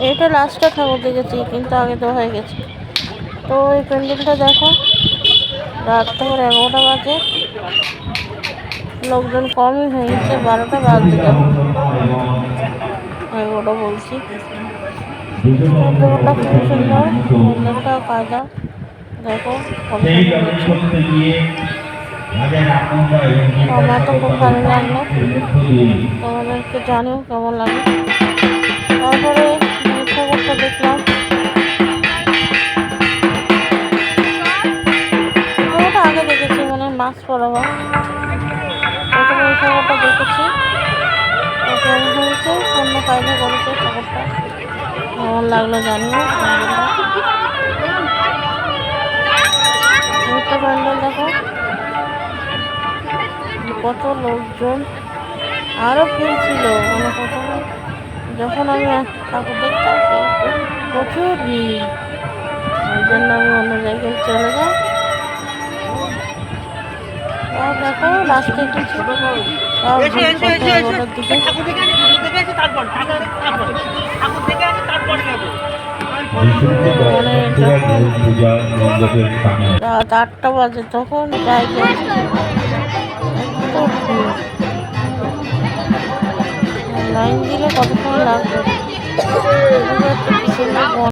এটা লাস্টটা ঠাকুর দেখেছি, কিন্তু আগে তো হয়ে গেছে। তো এই প্যান্ডেলটা দেখো, রাত তখন 11টা বাজে, লোকজন কমই হয়ে গেছে, 12টা বাজতে যাবে। 11টা বলছি। প্যান্ডেলটা খুবই সুন্দর, প্যান্ডেলটা কায়দা দেখো কত আমার তো খুব ভালো লাগলো, তোমাদেরকে জানিও কেমন লাগে। তারপরে ঠাকুরটা দেখলাম, ঠাকুরটা আগে দেখেছি, মানে মাছ পরাবার প্রথমে এই ঠাকুরটা দেখেছি। কেমন হয়েছে, অন্য কায়দা করেছে ঠাকুরটা, কেমন লাগলো জানিও। একটা প্যান্ডেল দেখো, কত লোকজন, আরো ভিড় ছিল। মানে প্রথমে যখন আমি ঠাকুর দেখতে আসি প্রচুর ভিড়, ওই জন্য আমি অন্য জায়গায় চলে যাই। আর দেখো লাস্টে কিছু রাত 8টা বাজে, তখন জায়গা লাইন দিলে কত সময় লাগবে।